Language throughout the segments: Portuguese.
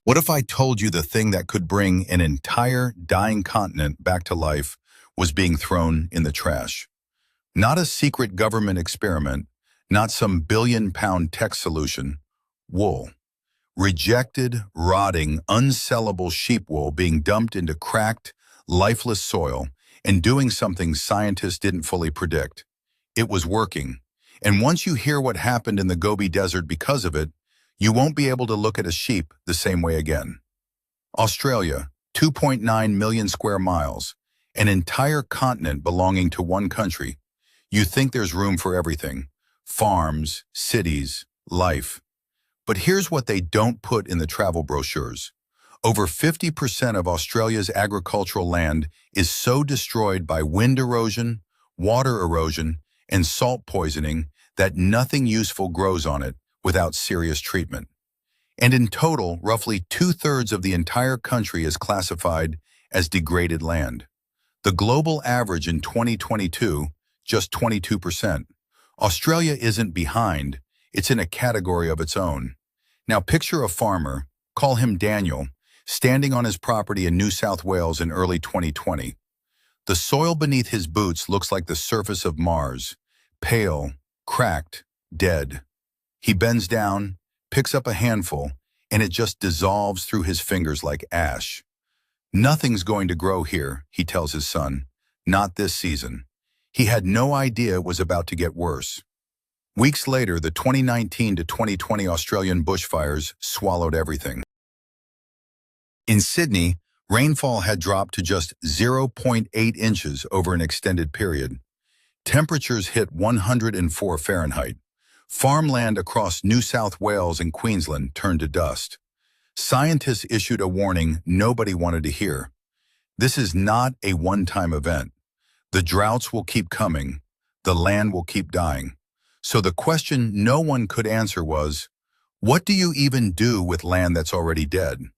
What if I told you the thing that could bring an entire dying continent back to life was being thrown in the trash? Not a secret government experiment, not some billion-pound tech solution. Wool. Rejected, rotting, unsellable sheep wool being dumped into cracked, lifeless soil and doing something scientists didn't fully predict. It was working. And once you hear what happened in the Gobi Desert because of it, you won't be able to look at a sheep the same way again. Australia, 2.9 million square miles, an entire continent belonging to one country. You think there's room for everything: farms, cities, life. But here's what they don't put in the travel brochures. Over 50% of Australia's agricultural land is so destroyed by wind erosion, water erosion, and salt poisoning that nothing useful grows on it without serious treatment. And in total, roughly 2/3 of the entire country is classified as degraded land. The global average in 2022, just 22%. Australia isn't behind, it's in a category of its own. Now picture a farmer, call him Daniel, standing on his property in New South Wales in early 2020. The soil beneath his boots looks like the surface of Mars, pale, cracked, dead. He bends down, picks up a handful, and it just dissolves through his fingers like ash. Nothing's going to grow here, he tells his son. Not this season. He had no idea it was about to get worse. Weeks later, the 2019 to 2020 Australian bushfires swallowed everything. In Sydney, rainfall had dropped to just 0.8 inches over an extended period. Temperatures hit 104 Fahrenheit. Farmland across New South Wales and Queensland turned to dust. Scientists issued a warning nobody wanted to hear. This is not a one-time event. The droughts will keep coming. The land will keep dying. So the question no one could answer was, what do you even do with land that's already dead?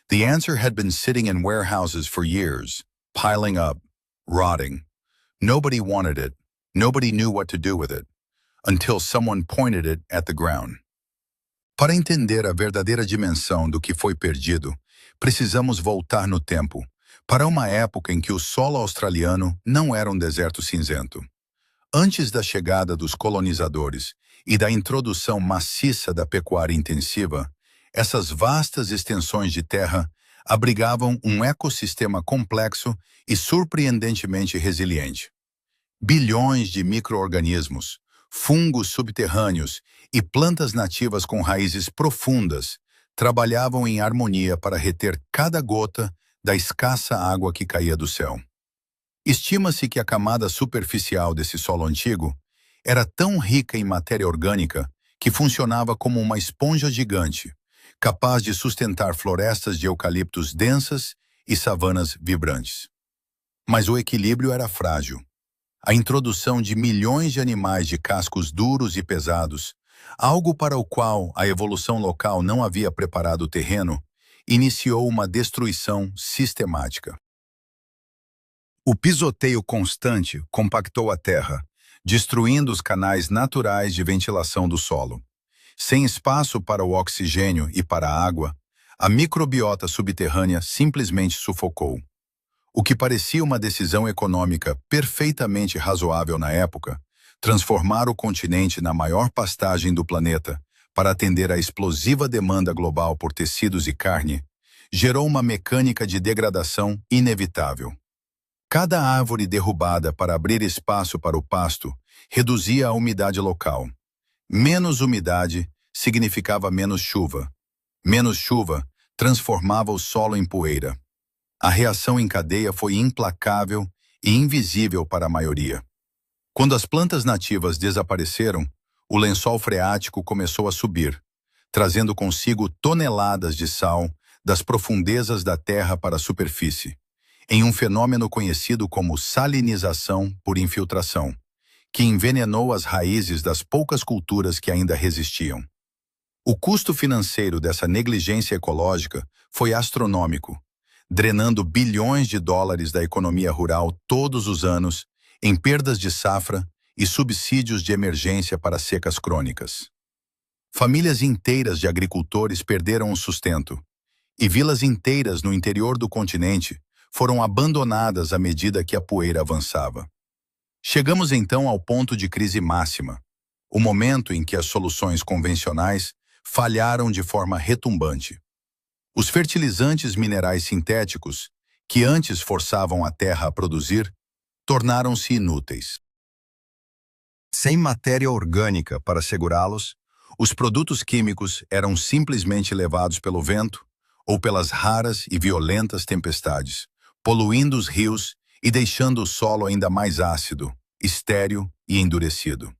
The answer had been sitting in warehouses for years, piling up, rotting. Nobody wanted it. Nobody knew what to do with it, until someone pointed it at the ground. Para entender a verdadeira dimensão do que foi perdido, precisamos voltar no tempo, para uma época em que o solo australiano não era um deserto cinzento. Antes da chegada dos colonizadores e da introdução maciça da pecuária intensiva, essas vastas extensões de terra abrigavam um ecossistema complexo e surpreendentemente resiliente. Bilhões de micro-organismos, fungos subterrâneos e plantas nativas com raízes profundas trabalhavam em harmonia para reter cada gota da escassa água que caía do céu. Estima-se que a camada superficial desse solo antigo era tão rica em matéria orgânica que funcionava como uma esponja gigante, capaz de sustentar florestas de eucaliptos densas e savanas vibrantes. Mas o equilíbrio era frágil. A introdução de milhões de animais de cascos duros e pesados, algo para o qual a evolução local não havia preparado o terreno, iniciou uma destruição sistemática. O pisoteio constante compactou a terra, destruindo os canais naturais de ventilação do solo. Sem espaço para o oxigênio e para a água, a microbiota subterrânea simplesmente sufocou. O que parecia uma decisão econômica perfeitamente razoável na época, transformar o continente na maior pastagem do planeta para atender à explosiva demanda global por tecidos e carne, gerou uma mecânica de degradação inevitável. Cada árvore derrubada para abrir espaço para o pasto reduzia a umidade local. Menos umidade significava menos chuva. Menos chuva transformava o solo em poeira. A reação em cadeia foi implacável e invisível para a maioria. Quando as plantas nativas desapareceram, o lençol freático começou a subir, trazendo consigo toneladas de sal das profundezas da terra para a superfície, em um fenômeno conhecido como salinização por infiltração, que envenenou as raízes das poucas culturas que ainda resistiam. O custo financeiro dessa negligência ecológica foi astronômico, drenando bilhões de dólares da economia rural todos os anos em perdas de safra e subsídios de emergência para secas crônicas. Famílias inteiras de agricultores perderam o sustento, e vilas inteiras no interior do continente foram abandonadas à medida que a poeira avançava. Chegamos então ao ponto de crise máxima, o momento em que as soluções convencionais falharam de forma retumbante. Os fertilizantes minerais sintéticos, que antes forçavam a terra a produzir, tornaram-se inúteis. Sem matéria orgânica para segurá-los, os produtos químicos eram simplesmente levados pelo vento ou pelas raras e violentas tempestades, poluindo os rios e deixando o solo ainda mais ácido, estéril e endurecido.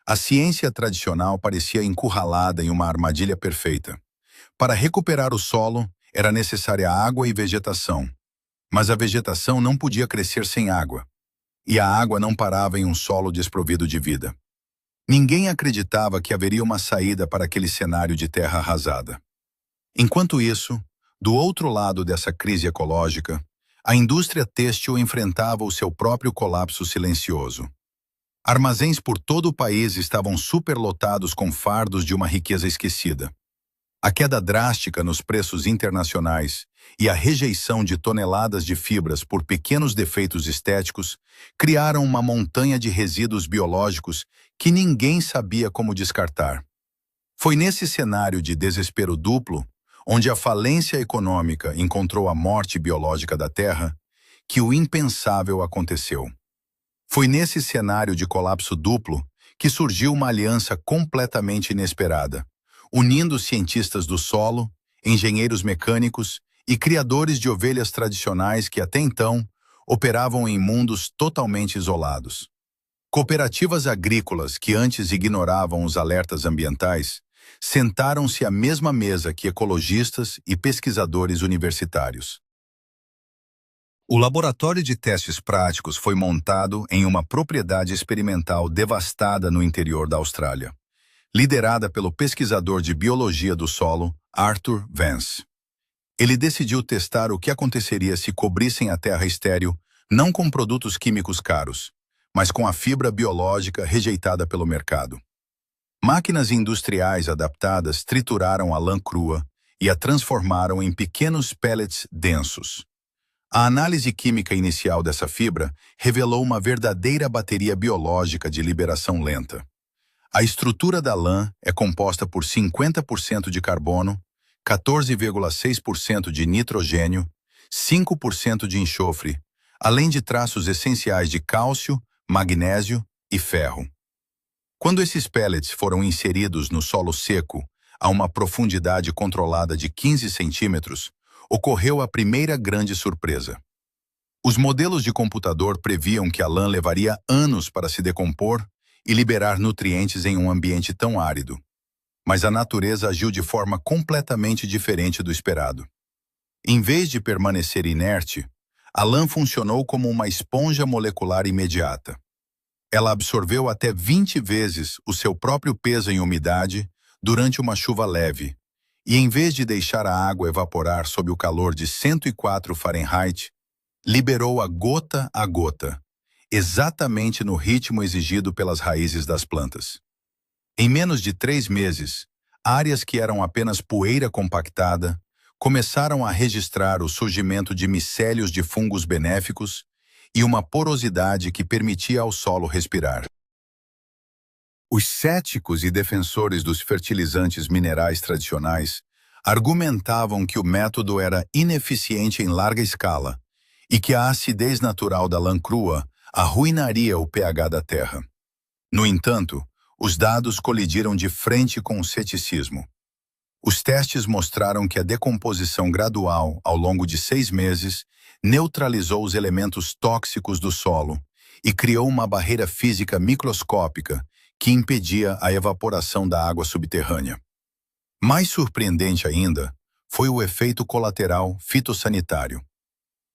A ciência tradicional parecia encurralada em uma armadilha perfeita. Para recuperar o solo, era necessária água e vegetação. Mas a vegetação não podia crescer sem água. E a água não parava em um solo desprovido de vida. Ninguém acreditava que haveria uma saída para aquele cenário de terra arrasada. Enquanto isso, do outro lado dessa crise ecológica, a indústria têxtil enfrentava o seu próprio colapso silencioso. Armazéns por todo o país estavam superlotados com fardos de uma riqueza esquecida. A queda drástica nos preços internacionais e a rejeição de toneladas de fibras por pequenos defeitos estéticos criaram uma montanha de resíduos biológicos que ninguém sabia como descartar. Foi nesse cenário de desespero duplo, onde a falência econômica encontrou a morte biológica da Terra, que o impensável aconteceu. Foi nesse cenário de colapso duplo que surgiu uma aliança completamente inesperada, unindo cientistas do solo, engenheiros mecânicos e criadores de ovelhas tradicionais que até então operavam em mundos totalmente isolados. Cooperativas agrícolas que antes ignoravam os alertas ambientais sentaram-se à mesma mesa que ecologistas e pesquisadores universitários. O laboratório de testes práticos foi montado em uma propriedade experimental devastada no interior da Austrália, liderada pelo pesquisador de biologia do solo, Arthur Vance. Ele decidiu testar o que aconteceria se cobrissem a terra estéril não com produtos químicos caros, mas com a fibra biológica rejeitada pelo mercado. Máquinas industriais adaptadas trituraram a lã crua e a transformaram em pequenos pellets densos. A análise química inicial dessa fibra revelou uma verdadeira bateria biológica de liberação lenta. A estrutura da lã é composta por 50% de carbono, 14,6% de nitrogênio, 5% de enxofre, além de traços essenciais de cálcio, magnésio e ferro. Quando esses pellets foram inseridos no solo seco, a uma profundidade controlada de 15 centímetros, ocorreu a primeira grande surpresa. Os modelos de computador previam que a lã levaria anos para se decompor e liberar nutrientes em um ambiente tão árido. Mas a natureza agiu de forma completamente diferente do esperado. Em vez de permanecer inerte, a lã funcionou como uma esponja molecular imediata. Ela absorveu até 20 vezes o seu próprio peso em umidade durante uma chuva leve, e em vez de deixar a água evaporar sob o calor de 104 Fahrenheit, liberou-a gota a gota, exatamente no ritmo exigido pelas raízes das plantas. Em menos de 3 meses, áreas que eram apenas poeira compactada começaram a registrar o surgimento de micélios de fungos benéficos e uma porosidade que permitia ao solo respirar. Os céticos e defensores dos fertilizantes minerais tradicionais argumentavam que o método era ineficiente em larga escala e que a acidez natural da lã crua arruinaria o pH da terra. No entanto, os dados colidiram de frente com o ceticismo. Os testes mostraram que a decomposição gradual, ao longo de 6 meses, neutralizou os elementos tóxicos do solo e criou uma barreira física microscópica que impedia a evaporação da água subterrânea. Mais surpreendente ainda foi o efeito colateral fitossanitário.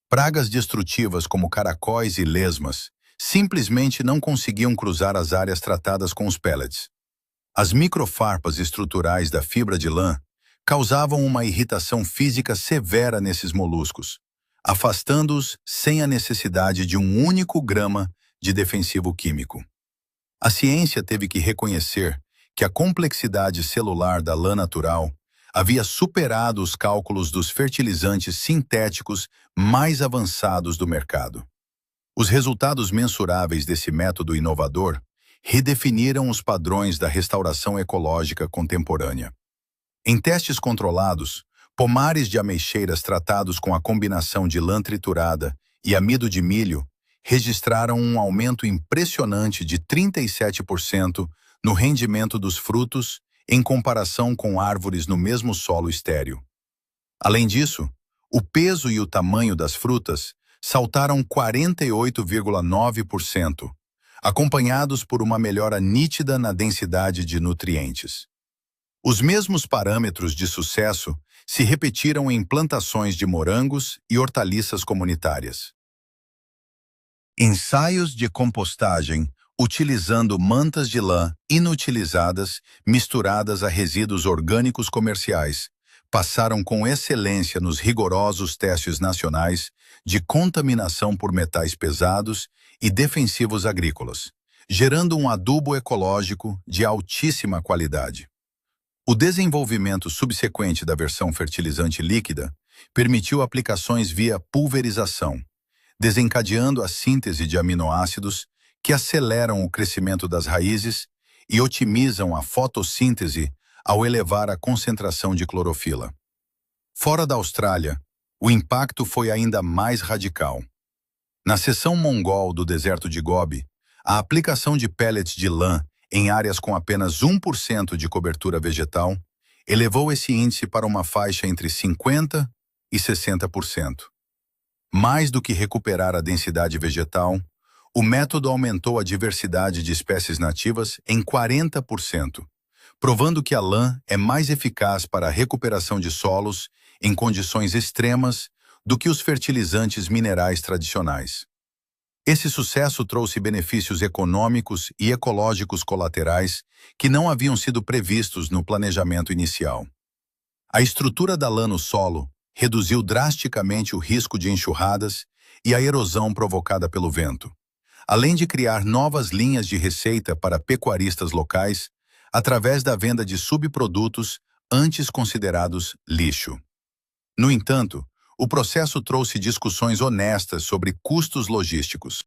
Pragas destrutivas como caracóis e lesmas simplesmente não conseguiam cruzar as áreas tratadas com os pellets. As microfarpas estruturais da fibra de lã causavam uma irritação física severa nesses moluscos, afastando-os sem a necessidade de um único grama de defensivo químico. A ciência teve que reconhecer que a complexidade celular da lã natural havia superado os cálculos dos fertilizantes sintéticos mais avançados do mercado. Os resultados mensuráveis desse método inovador redefiniram os padrões da restauração ecológica contemporânea. Em testes controlados, pomares de ameixeiras tratados com a combinação de lã triturada e amido de milho registraram um aumento impressionante de 37% no rendimento dos frutos em comparação com árvores no mesmo solo estéril. Além disso, o peso e o tamanho das frutas saltaram 48,9%, acompanhados por uma melhora nítida na densidade de nutrientes. Os mesmos parâmetros de sucesso se repetiram em plantações de morangos e hortaliças comunitárias. Ensaios de compostagem utilizando mantas de lã inutilizadas misturadas a resíduos orgânicos comerciais passaram com excelência nos rigorosos testes nacionais de contaminação por metais pesados e defensivos agrícolas, gerando um adubo ecológico de altíssima qualidade. O desenvolvimento subsequente da versão fertilizante líquida permitiu aplicações via pulverização, desencadeando a síntese de aminoácidos que aceleram o crescimento das raízes e otimizam a fotossíntese ao elevar a concentração de clorofila. Fora da Austrália, o impacto foi ainda mais radical. Na seção mongol do deserto de Gobi, a aplicação de pellets de lã em áreas com apenas 1% de cobertura vegetal elevou esse índice para uma faixa entre 50% e 60%. Mais do que recuperar a densidade vegetal, o método aumentou a diversidade de espécies nativas em 40%, provando que a lã é mais eficaz para a recuperação de solos em condições extremas do que os fertilizantes minerais tradicionais. Esse sucesso trouxe benefícios econômicos e ecológicos colaterais que não haviam sido previstos no planejamento inicial. A estrutura da lã no solo reduziu drasticamente o risco de enxurradas e a erosão provocada pelo vento, além de criar novas linhas de receita para pecuaristas locais através da venda de subprodutos antes considerados lixo. No entanto, o processo trouxe discussões honestas sobre custos logísticos.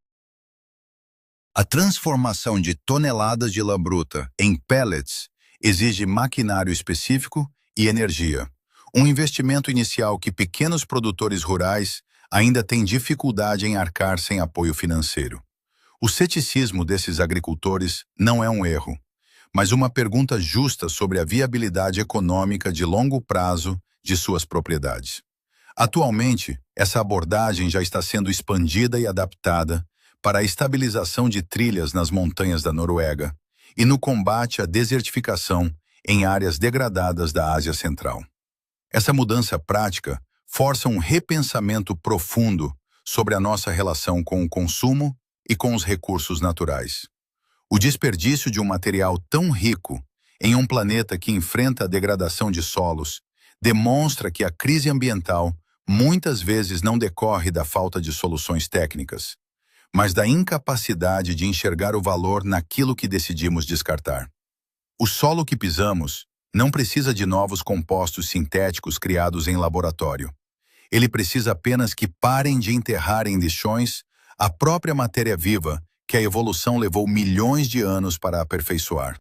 A transformação de toneladas de lã bruta em pellets exige maquinário específico e energia, um investimento inicial que pequenos produtores rurais ainda têm dificuldade em arcar sem apoio financeiro. O ceticismo desses agricultores não é um erro, mas uma pergunta justa sobre a viabilidade econômica de longo prazo de suas propriedades. Atualmente, essa abordagem já está sendo expandida e adaptada para a estabilização de trilhas nas montanhas da Noruega e no combate à desertificação em áreas degradadas da Ásia Central. Essa mudança prática força um repensamento profundo sobre a nossa relação com o consumo e com os recursos naturais. O desperdício de um material tão rico em um planeta que enfrenta a degradação de solos demonstra que a crise ambiental muitas vezes não decorre da falta de soluções técnicas, mas da incapacidade de enxergar o valor naquilo que decidimos descartar. O solo que pisamos não precisa de novos compostos sintéticos criados em laboratório. Ele precisa apenas que parem de enterrar em lixões a própria matéria viva que a evolução levou milhões de anos para aperfeiçoar.